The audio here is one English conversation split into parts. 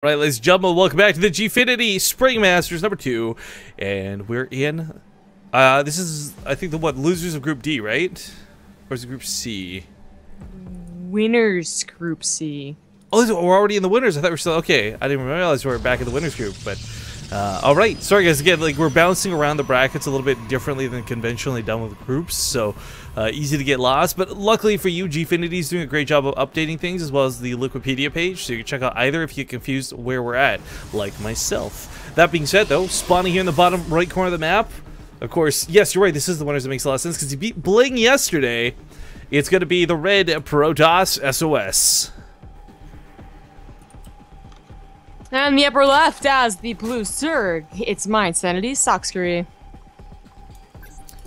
All right, ladies and gentlemen, welcome back to the GFINITY Spring Masters number 2, and we're in. This is, I think, the losers of Group D, right? Or is it Group C? Winners Group C. Oh, we're already in the winners. I thought we were still okay. I didn't realize we were back in the winners group, but all right. Sorry, guys. Again, like we're bouncing around the brackets a little bit differently than conventionally done with groups, so easy to get lost. But luckily for you, GFINITY is doing a great job of updating things, as well as the Wikipedia page, so you can check out either if you get confused where we're at, like myself. That being said, though, spawning here in the bottom right corner of the map, of course, yes, you're right. This is the winners. That makes a lot of sense because you beat Bling yesterday. It's going to be the red Protoss SOS. And the upper left as the blue Zerg. It's mine, Sanity Sacsri.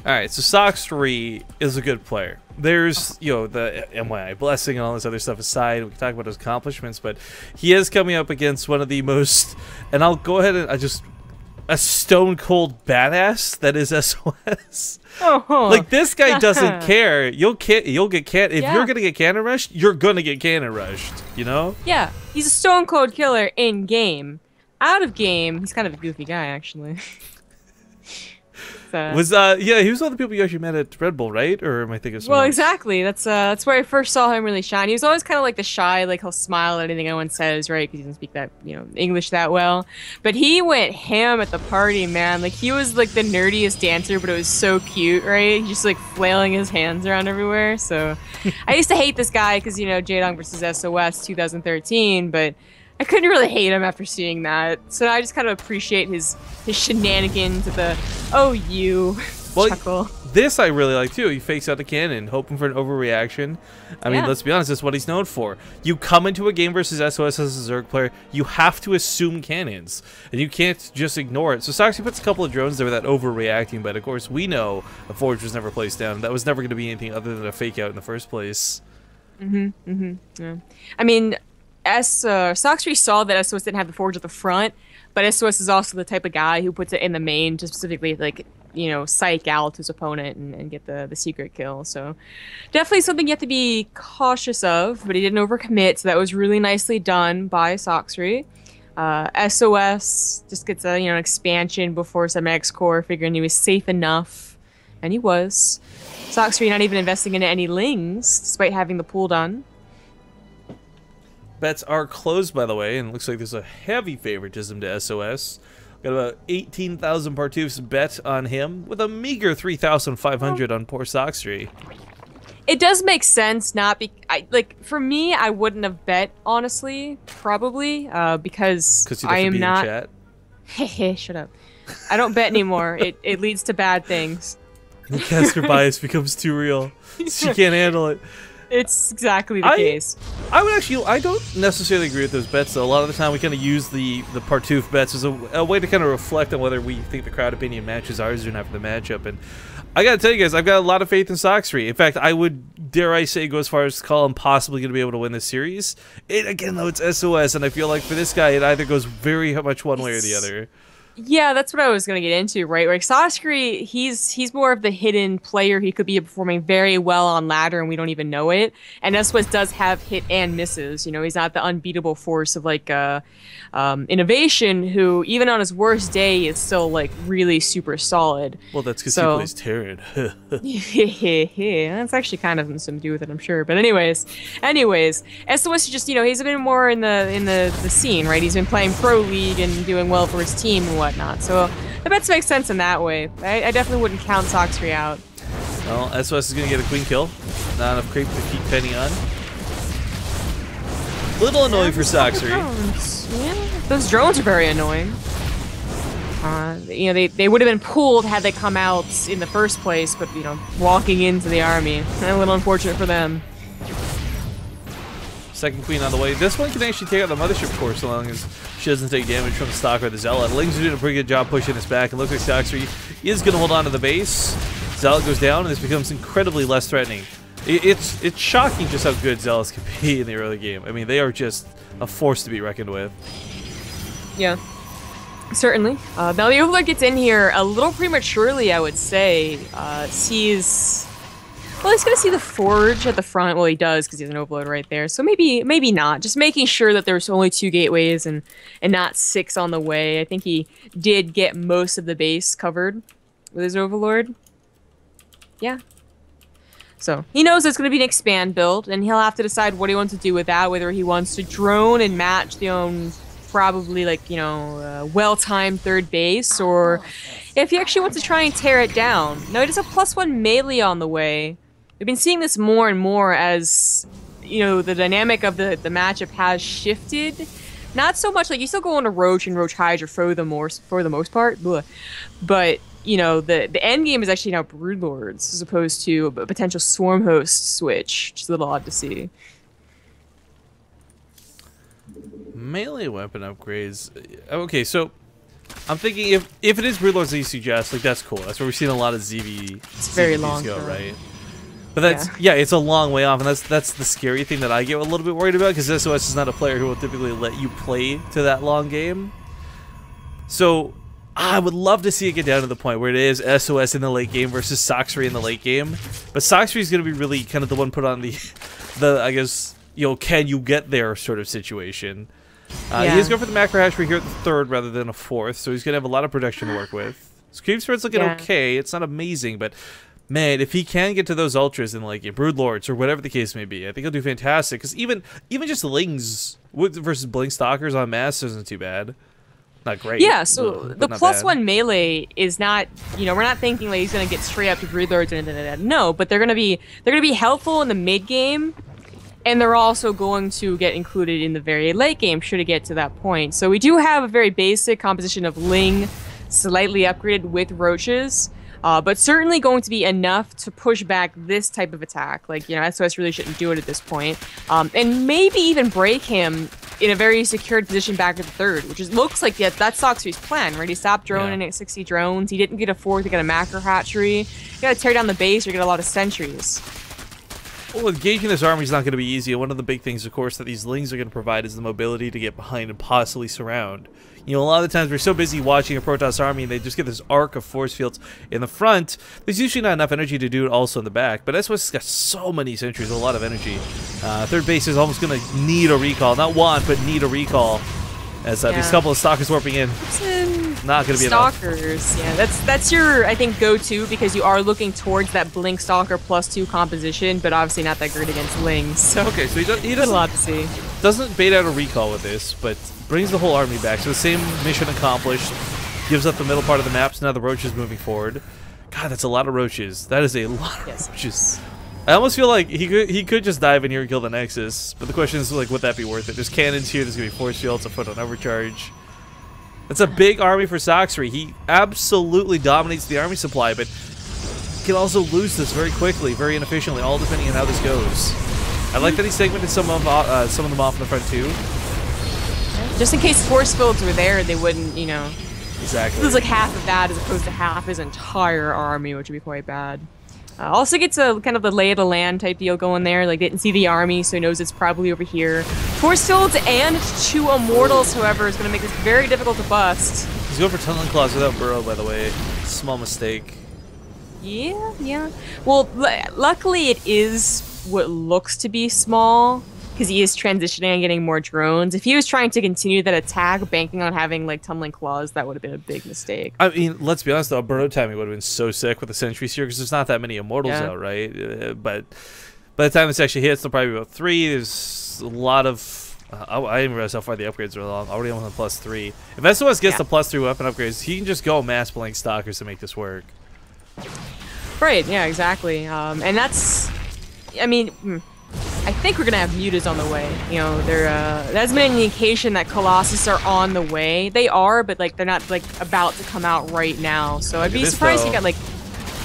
Alright, so Sacsri is a good player. There's, you know, the MYI blessing and all this other stuff aside. We can talk about his accomplishments, but he is coming up against one of the most, and I'll go ahead and a stone cold badass that is SOS. Oh, like this guy doesn't care. You'll get if Yeah. you're gonna get cannon rushed, you're gonna get cannon rushed. You know? Yeah, he's a stone cold killer in game. Out of game, he's kind of a goofy guy actually. Yeah, he was one of the people you actually met at Red Bull, right? Or am I thinking of someone Well, else? exactly. That's where I first saw him really shine. He was always kind of like the shy, like he'll smile at anything anyone says, right? Because he doesn't speak that, English that well. But he went ham at the party, man. Like he was like the nerdiest dancer, but it was so cute, right? He's just like flailing his hands around everywhere. So I used to hate this guy because Jaedong versus SOS 2013, but I couldn't really hate him after seeing that. So I just kind of appreciate his shenanigans at the chuckle. This I really like too. He fakes out the cannon, hoping for an overreaction. I mean, let's be honest, that's what he's known for. You come into a game versus SOS as a Zerg player, you have to assume cannons, and you can't just ignore it. So Sacsri puts a couple of drones there without overreacting, but of course we know a forge was never placed down. That was never going to be anything other than a fake out in the first place. Yeah. I mean, Sacsri saw that SOS didn't have the forge at the front, but SOS is also the type of guy who puts it in the main to specifically, like, psych out his opponent and get the secret kill. So definitely something you have to be cautious of, but he didn't overcommit, so that was really nicely done by Sacsri. SOS just gets an expansion before some X-Core, figuring he was safe enough, and he was. Sacsri not even investing into any lings, despite having the pool done. Bets are closed, by the way, and it looks like there's a heavy favoritism to SOS. Got about 18,000 Partoofs bet on him, with a meager 3,500 on poor Sacsri. It does make sense, for me, I wouldn't have bet, honestly, probably, because I am not. Chat. Hey, shut up. I don't bet anymore. It leads to bad things. The caster bias becomes too real. She can't handle it. It's exactly the case. I don't necessarily agree with those bets, though. A lot of the time we kind of use the Partoof bets as a way to kind of reflect on whether we think the crowd opinion matches ours or not for the matchup. And I gotta tell you guys, I've got a lot of faith in Sacsri. In fact, I would, dare I say, go as far as to call him possibly going to be able to win this series. Again, though, it's SOS, and I feel like for this guy, it either goes very much one way or the other. Yeah, that's what I was gonna get into, right? Like Sacsri, he's more of the hidden player. He could be performing very well on ladder, and we don't even know it. And SOS does have hit and misses. He's not the unbeatable force of like Innovation, who even on his worst day is still like really super solid. Well, that's because he plays Terran. That's actually kind of something to do with it, I'm sure. But anyways, SOS is just he's been more in the scene, right? He's been playing pro league and doing well for his team and whatnot. So the bets make sense in that way. I definitely wouldn't count Sacsri out. Well, SOS is going to get a queen kill. Not enough creep to keep Penny on. Little annoying for Sacsri. Yeah, those drones are very annoying. They would have been pulled had they come out in the first place, but walking into the army, a little unfortunate for them. Second queen on the way. This one can actually take out the mothership core so long as she doesn't take damage from the Stalker or the Zealot. Lings are doing a pretty good job pushing us back. It looks like Sacsri is going to hold on to the base. Zealot goes down, and this becomes incredibly less threatening. It's shocking just how good Zealots can be in the early game. I mean, they are just a force to be reckoned with. Yeah, certainly. Now the Overlord gets in here a little prematurely, I would say. Sees Well, he's gonna see the forge at the front. Well, he does because he has an overload right there. So maybe not. Just making sure that there's only 2 gateways and not 6 on the way. I think he did get most of the base covered with his overlord. Yeah. So he knows it's gonna be an expand build, and he'll have to decide what he wants to do with that. Whether he wants to drone and match the own probably like well-timed third base, or if he actually wants to try and tear it down. Now he does have +1 melee on the way. We've been seeing this more and more as, the dynamic of the matchup has shifted. Not so much, like, you still go into Roach and Roach Hydra for the most part, but, the end game is actually now Broodlords as opposed to a potential Swarm Host switch, which is a little odd to see. Melee weapon upgrades. Okay, so I'm thinking if it is Broodlords that you suggest, like, that's cool. That's where we've seen a lot of ZV. It's very long go, right? But that's it's a long way off, and that's the scary thing that I get a little bit worried about, because SOS is not a player who will typically let you play to that long game. So I would love to see it get down to the point where it is SOS in the late game versus Sacsri in the late game. But Sacsri is going to be really kind of the one put on the I guess, can you get there sort of situation. He is going for the macro hatchery here at the 3rd rather than a 4th, so he's going to have a lot of production to work with. Scream Spirit's looking okay. It's not amazing, but man, if he can get to those ultras and like Broodlords or whatever the case may be, I think he'll do fantastic. Because even just Lings versus Blink Stalkers on mass isn't too bad. Not great. Yeah, so the +1 melee is not, we're not thinking like he's gonna get straight up to Broodlords or anything like that. No, but they're gonna be helpful in the mid game, and they're also going to get included in the very late game should it get to that point. So we do have a very basic composition of Ling, slightly upgraded with Roaches. But certainly going to be enough to push back this type of attack. Like, SOS really shouldn't do it at this point. And maybe even break him in a very secured position back at the 3rd, which looks like that's Sacsri's plan, right? He stopped droning at 60 drones. He didn't get a 4th, he got a macro hatchery. You gotta tear down the base or get a lot of sentries. Well, engaging this army is not going to be easy, and one of the big things, of course, that these Lings are going to provide is the mobility to get behind and possibly surround. A lot of the times we're so busy watching a Protoss army and they just get this arc of force fields in the front, there's usually not enough energy to do it also in the back. But SOS has got so many sentries, a lot of energy. 3rd base is almost going to need a recall. Not want, but need a recall. As these couple of Stalkers warping in. Not going to be enough. Stalkers, yeah. That's your, I think, go-to, because you are looking towards that Blink Stalker +2 composition, but obviously not that great against Lings. So okay, so he does a lot to see. Doesn't bait out a recall with this, but brings the whole army back. So the same mission accomplished. Gives up the middle part of the map, so now the Roach is moving forward. God, that's a lot of Roaches. That is a lot of Roaches. I almost feel like he could just dive in here and kill the Nexus, but the question is, like, would that be worth it? There's cannons here, there's going to be force fields, a foot on overcharge. That's a big army for Sacsri. He absolutely dominates the army supply, but he can also lose this very quickly, very inefficiently, all depending on how this goes. I like that he segmented some of them off in the front, too. Just in case force fields were there, they wouldn't, Exactly. Lose like half of that as opposed to half his entire army, which would be quite bad. Also gets a kind of the lay of the land type deal going there. Like, didn't see the army, so he knows it's probably over here. Force fields and 2 Immortals, however, is going to make this very difficult to bust. He's going for Tunneling Claws without Burrow, by the way. Small mistake. Yeah. Well, luckily it is what looks to be small, because he is transitioning and getting more drones. If he was trying to continue that attack, banking on having, like, Tunneling Claws, that would have been a big mistake. I mean, let's be honest, though, Burrow timing would have been so sick with the sentries here, because there's not that many Immortals out, right? But by the time this actually hits, there'll probably be about 3. There's a lot of... I didn't realize how far the upgrades are along. Already on the +3. If SOS gets the +3 weapon upgrades, he can just go mass Blink Stalkers to make this work. Right, yeah, exactly. And that's... I mean... I think we're gonna have Mutas on the way. There hasn't been any indication that Colossus are on the way. They are, but like they're not like about to come out right now. So I'd be surprised if you got like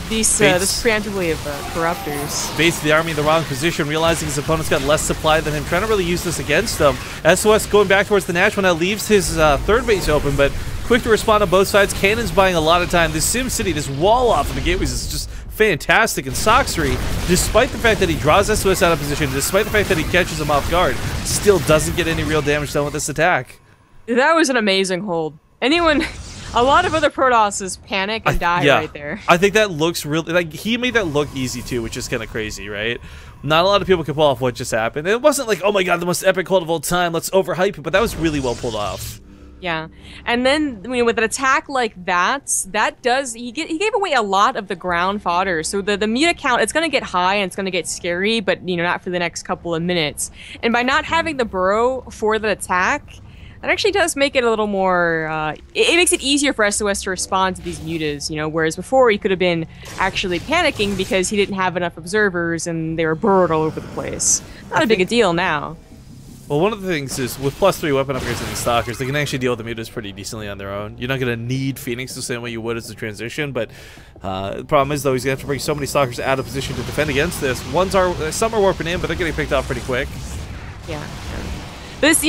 these this preemptive wave of Corruptors. Baits the army in the wrong position, realizing his opponent's got less supply than him, trying to really use this against them. SOS going back towards the Nash now leaves his 3rd base open, but quick to respond on both sides. Cannon's buying a lot of time. This Sim City, this wall off in the gateways is just fantastic. And Sacsri, despite the fact that he draws SOS out of position, despite the fact that he catches him off guard, still doesn't get any real damage done with this attack. That was an amazing hold. Anyone... A lot of other Protosses panic and die right there. I think that looks really, like, he made that look easy too, which is kind of crazy, right? Not a lot of people can pull off what just happened. It wasn't like, oh my god, the most epic hold of all time, let's overhype it, but that was really well pulled off. Yeah, and then with an attack like that, he gave away a lot of the ground fodder. So the Muta count, it's gonna get high and it's gonna get scary, but not for the next couple of minutes. And by not having the burrow for the attack, that actually does make it a little more. It makes it easier for SOS to respond to these mutas. Whereas before he could have been actually panicking because he didn't have enough observers and they were burrowed all over the place. Not a big a deal now. Well, one of the things is, with +3 weapon upgrades and these Stalkers, they can actually deal with the mutas pretty decently on their own. You're not going to need Phoenix the same way you would as a transition, but the problem is, though, he's going to have to bring so many Stalkers out of position to defend against this. Some are warping in, but they're getting picked off pretty quick. Yeah. This,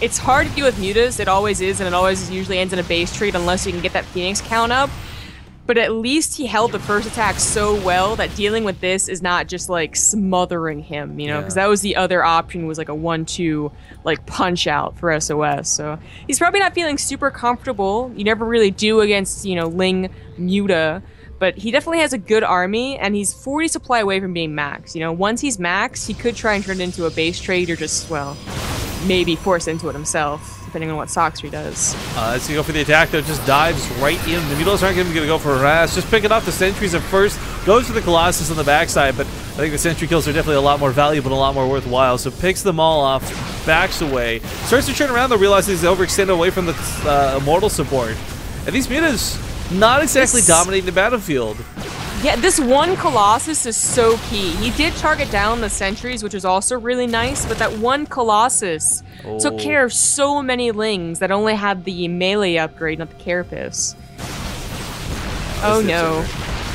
it's hard to deal with mutas. It always is, and it always usually ends in a base trade unless you can get that Phoenix count up. But at least he held the first attack so well that dealing with this is not just like smothering him, because that was the other option, was like a 1-2 like punch out for SOS. So he's probably not feeling super comfortable. You never really do against, Ling Muta, but he definitely has a good army and he's 40 supply away from being max. Once he's max, he could try and turn it into a base trade or just, well, maybe force into it himself, depending on what Sacsri does. Let's go for the attack, though. Just dives right in. The Mutas aren't even going to go for a harass. Just picking off the sentries at first. Goes for the Colossus on the backside, but I think the sentry kills are definitely a lot more valuable and a lot more worthwhile. So picks them all off, backs away. Starts to turn around, though, realizing he's overextended away from the Immortal support. And these Mutas not exactly dominating the battlefield. Yeah, this one Colossus is so key. He did target down the sentries, which was also really nice, but that one Colossus took care of so many Lings that only had the melee upgrade, not the Carapace. Oh no.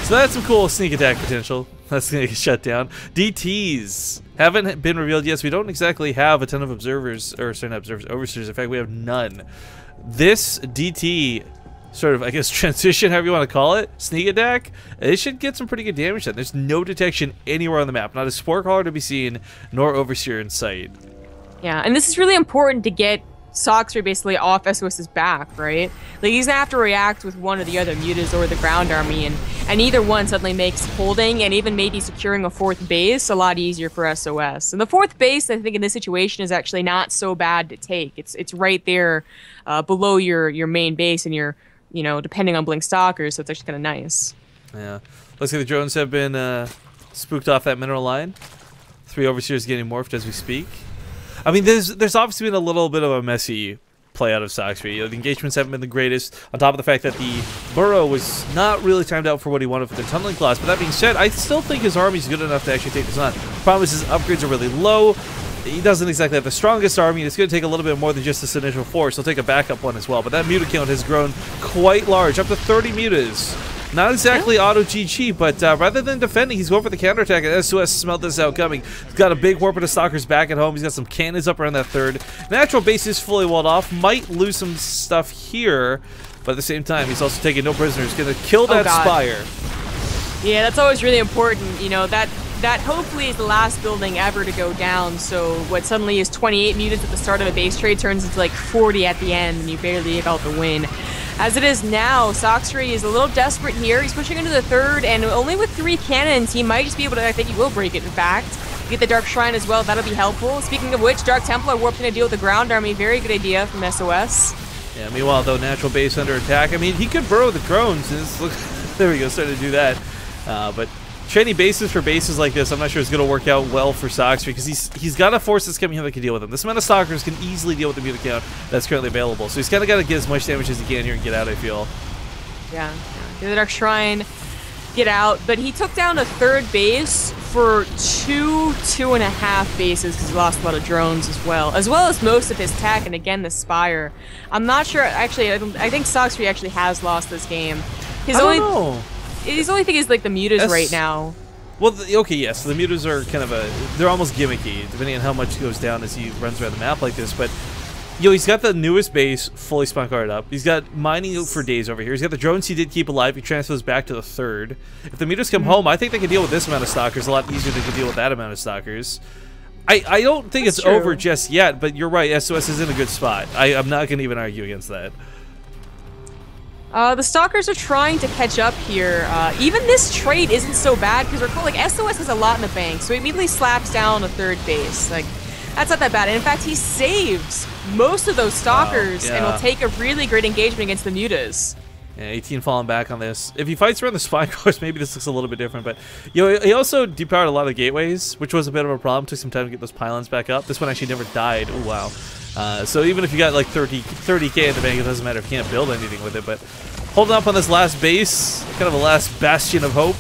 So that's some cool sneak attack potential. That's going to get shut down. DTs haven't been revealed yet, so we don't exactly have a ton of observers, or sorry, not observers, overseers. In fact, we have none. This DT sort of, I guess, transition, however you want to call it, sneak attack, it should get some pretty good damage done. There's no detection anywhere on the map. Not a Spore Caller to be seen, nor Overseer in sight. Yeah, and this is really important to get Sacsri basically off SOS's back, right? Like, he's gonna have to react with one of the other mutas or the ground army, and either one suddenly makes holding and even maybe securing a fourth base a lot easier for SOS. And the fourth base, I think, in this situation is actually not so bad to take. It's right there below your main base and your, depending on Blink Stalkers, so it's actually kind of nice. Yeah. Looks like the drones have been spooked off that mineral line. 3 Overseers getting morphed as we speak. I mean, there's obviously been a little bit of a messy play out of Sacsri. The engagements haven't been the greatest, on top of the fact that the burrow was not really timed out for what he wanted for the tunneling class. But that being said, I still think his army's good enough to actually take this on. Problem is, his upgrades are really low. He doesn't exactly have the strongest army. It's going to take a little bit more than just this initial force. He'll take a backup one as well. But that Muta count has grown quite large, up to 30 Mutas. Not exactly auto GG, but rather than defending, he's going for the counterattack, and SOS smelled this out coming. He's got a big warp of Stalkers back at home. He's got some cannons up around that third. Natural base is fully walled off. Might lose some stuff here, but at the same time, he's also taking no prisoners. Going to kill that Spire. Yeah, that's always really important. That hopefully is the last building ever to go down, so what suddenly is 28 mutas at the start of a base trade turns into like 40 at the end, and you barely get out the win. As it is now, Sacsri is a little desperate here. He's pushing into the third, and only with 3 cannons, he might just be able to, I think he will break it, in fact. Get the Dark Shrine as well, that'll be helpful. Speaking of which, Dark Templar warping to deal with the ground army. Very good idea from SOS. Yeah, meanwhile, though, natural base under attack. I mean, he could burrow the drones. There we go, starting to do that. But trading bases for bases like this, I'm not sure it's going to work out well for Sacsri, because he's got a force that's coming here that can deal with him. This amount of Stalkers can easily deal with the Muta count that's currently available. So he's kind of got to get as much damage as he can here and get out, I feel. Yeah. Get the Dark Shrine, get out. But he took down a third base for 2.5 bases, because he lost a lot of drones as well as most of his tech, and again, the Spire. I'm not sure, actually, I think Sacsri actually has lost this game. I don't know. His only thing is like the mutas right now. Well, okay, yes, the mutas are kind of they're almost gimmicky, depending on how much goes down as he runs around the map like this, but he's got the newest base fully spawn card up. He's got mining for days over here. He's got the drones he did keep alive. He transfers back to the third. If the mutas come home, I think they can deal with this amount of Stalkers a lot easier than they can deal with that amount of Stalkers. I don't think it's over just yet, but you're right, SOS is in a good spot. I'm not going to even argue against that. The Stalkers are trying to catch up here. Even this trade isn't so bad because recall, like SOS has a lot in the bank, so he immediately slaps down a third base. Like, that's not that bad. And in fact, he saves most of those Stalkers and will take a really great engagement against the Mutas. Yeah, 18 falling back on this. If he fights around the spine course, maybe this looks a little bit different. But you know, he also depowered a lot of the gateways, which was a bit of a problem. Took some time to get those pylons back up. This one actually never died. Oh wow. So even if you got like 30k in the bank, it doesn't matter if you can't build anything with it. But holding up on this last base, kind of a last bastion of hope.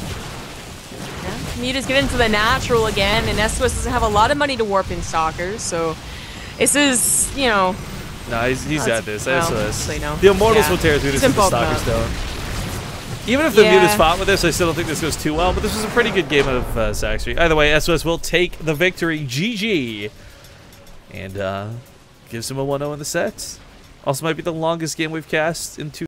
Yeah, Muta's getting into the natural again, and SOS doesn't have a lot of money to warp in Stalkers, so this is, you know. No, he's got this. SOS. No. The Immortals will tear through this if the Stalkers don't. Even if the Mutas fought with this, I still don't think this goes too well, but this was a pretty good game of Sacsri. Either way, SOS will take the victory. GG. And gives him a 1-0 in the set. Also might be the longest game we've cast in 2